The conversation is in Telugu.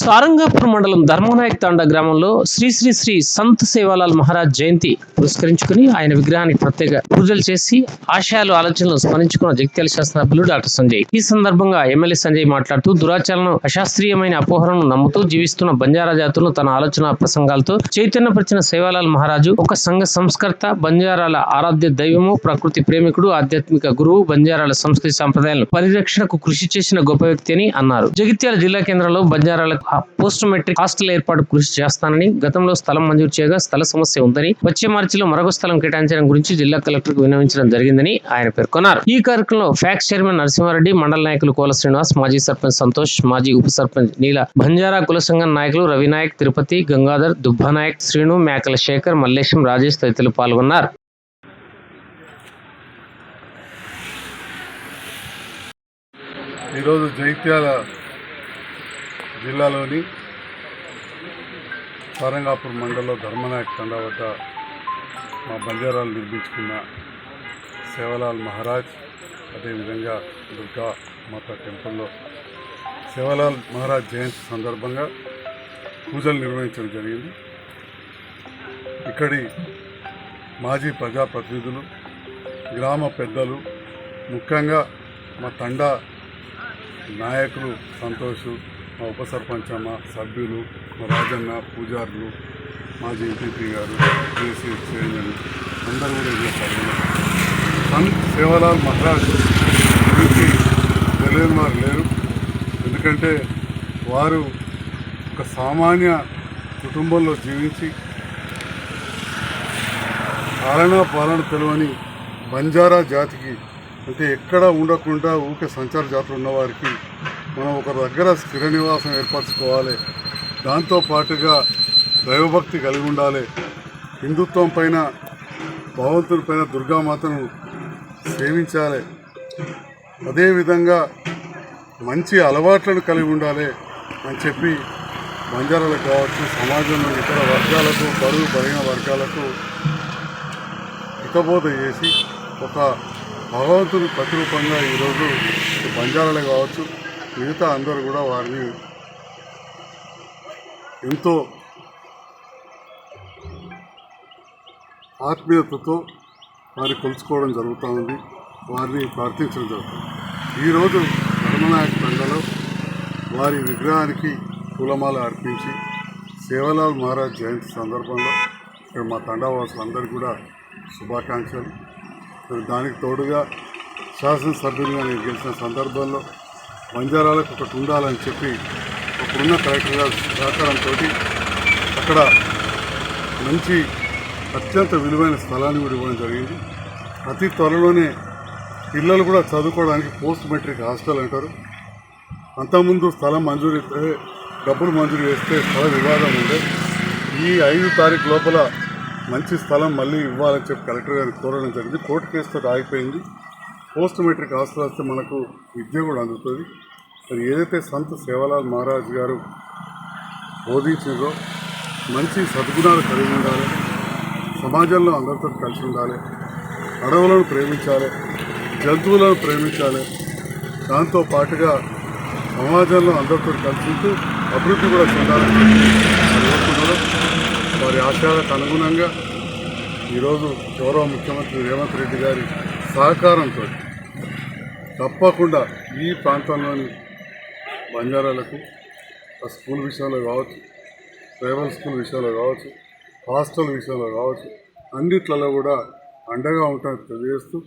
సారంగాపూర్ మండలం ధర్మనాయక్ తాండా గ్రామంలో శ్రీ శ్రీ శ్రీ సంత్ సేవాలాల్ మహారాజ్ జయంతి పురస్కరించుకుని ఆయన విగ్రహానికి ప్రత్యేక పూజలు చేసి ఆశయాలు ఆలోచనలు స్మరించుకున్న జగిత్యాల శాసనసభ్యులు డాక్టర్ సంజయ్. ఈ సందర్భంగా ఎమ్మెల్యే సంజయ్ మాట్లాడుతూ దురాచారాలను, అశాస్త్రీయమైన అపోహలను నమ్ముతూ జీవిస్తున్న బంజారా జాతులను తన ఆలోచన ప్రసంగాలతో చైతన్యపరిచిన సేవాలాల్ మహారాజు ఒక సంఘ సంస్కర్త, బంజారాల ఆరాధ్య దైవము, ప్రకృతి ప్రేమికుడు, ఆధ్యాత్మిక గురువు, బంజారాల సంస్కృతి సంప్రదాయాలను పరిరక్షణకు కృషి చేసిన గొప్ప వ్యక్తి అని అన్నారు. జగిత్యాల జిల్లా కేంద్రంలో బంజారాలకు పోస్ట్ మెట్రిక్ హాస్టల్ ఏర్పాటు కృషి చేస్తానని, గతంలో స్థలం మంజూరు చేయగా స్థల సమస్య ఉందని, వచ్చే మార్చిలో మరొక స్థలం కేటాయించడం గురించి జిల్లా కలెక్టర్ కు విన్నవించడం జరిగిందని ఆయన పేర్కొన్నారు. ఈ కార్యక్రమంలో ఫ్యాక్స్ చైర్మన్ నరసింహారెడ్డి, మండల నాయకులు కోల శ్రీనివాస్, మాజీ సర్పంచ్ సంతోష్, మాజీ ఉప సర్పంచ్ నీల, బంజారా కుల సంఘం నాయకులు రవినాయక్, తిరుపతి, గంగాధర్, దుబ్బానాయక్, శ్రీను, మేకల శేఖర్, మల్లేశం, రాజేష్ తదితరులు పాల్గొన్నారు. ఈరోజు జగిత్యాల జిల్లాలోని సారంగాపూర్ మండలంలో ధర్మనాయక్ తండా వద్ద మా బంజారాలు నిర్మించుకున్న సేవాలాల్ మహారాజ్, అదేవిధంగా దుర్గా మాత టెంపుల్లో సేవాలాల్ మహారాజ్ జయంతి సందర్భంగా పూజలు నిర్వహించడం జరిగింది. ఇక్కడి మాజీ ప్రజాప్రతినిధులు, గ్రామ పెద్దలు, ముఖ్యంగా మా తండా నాయకులు సంతోష్, మా ఉప సర్పంచ్ అమ్మ, సభ్యులు, మా రాజన్న, పూజారులు, మాజీ ఎంపీపీ గారు, జేసీ చైర్మన్ అందరూ కూడా ఇలా పాల్గొన్నారు. సంత్ సేవాలాల్ మహారాజ్ గురించి తెలియని వారు లేరు. ఎందుకంటే వారు ఒక సామాన్య కుటుంబంలో జీవించి పాలన తెలియని బంజారా జాతికి, అంటే ఎక్కడ ఉండకుండా ఊకే సంచార జాతులు ఉన్నవారికి మనం ఒక దగ్గర స్థిర నివాసం ఏర్పరచుకోవాలి. దాంతోపాటుగా దైవభక్తి కలిగి ఉండాలి. హిందుత్వం పైన, భగవంతుని పైన, దుర్గామాతను సేవించాలి. అదేవిధంగా మంచి అలవాట్లను కలిగి ఉండాలి అని చెప్పి బంజారాలకు కావచ్చు, సమాజంలో ఇతర వర్గాలకు, బరువు బలహీన వర్గాలకు హితబోధ చేసి ఒక భగవంతుని ప్రతిరూపంగా ఈరోజు బంజారాలు కావచ్చు, మిగతా అందరూ కూడా వారిని ఎంతో ఆత్మీయతతో వారిని కొలుచుకోవడం జరుగుతూ ఉంది, వారిని ప్రార్థించడం జరుగుతుంది. ఈరోజు ధర్మనాయక్ తండలో వారి విగ్రహానికి పూలమాల అర్పించి సేవాలాల్ మహారాజ్ జయంతి సందర్భంలో ఇక్కడ మా తండావాసులందరికీ కూడా శుభాకాంక్షలు. దానికి తోడుగా శాసనసభ్యులుగా నేను గెలిచిన సందర్భంలో బంజారాలకు ఒకటి ఉండాలని చెప్పి అప్పుడున్న కలెక్టర్ గారి సహకారంతో అక్కడ మంచి అత్యంత విలువైన స్థలాన్ని కూడా ఇవ్వడం జరిగింది. అతి త్వరలోనే పిల్లలు కూడా చదువుకోవడానికి పోస్ట్ మెట్రిక్ హాస్టల్ అంటారు. అంతకుముందు స్థలం మంజూరు డబ్బులు మంజూరు చేస్తే స్థల వివాదం ఉండే. ఈ 5 తారీఖు లోపల మంచి స్థలం మళ్ళీ ఇవ్వాలని చెప్పి కలెక్టర్ గారిని కోరడం జరిగింది. కోర్టు కేసుతో ఆగిపోయింది. పోస్ట్ మెట్రిక్ హాస్టల్ వస్తే మనకు విద్య కూడా అందుతుంది. మరి ఏదైతే సంత్ సేవాలాల్ మహారాజ్ గారు బోధించిందో మంచి సద్గుణాలు కలిగి ఉండాలి, సమాజంలో అందరితో కలిసి ఉండాలి, అడవులను ప్రేమించాలి, జంతువులను ప్రేమించాలి, దాంతోపాటుగా సమాజంలో అందరితో కలిసి ఉంటూ అభివృద్ధి కూడా చెందాలని కోరుకుంటున్నారు. వారి ఆశయాలకు అనుగుణంగా ఈరోజు గౌరవ ముఖ్యమంత్రి రేవంత్ రెడ్డి గారి సహకారంతో తప్పకుండా ఈ ప్రాంతంలోని బంజారాలకు స్కూల్ విషయంలో కావచ్చు, ట్రైబల్ స్కూల్ విషయంలో కావచ్చు, హాస్టల్ విషయంలో కావచ్చు, అన్నిట్లలో కూడా అండగా ఉంటామని తెలియజేస్తూ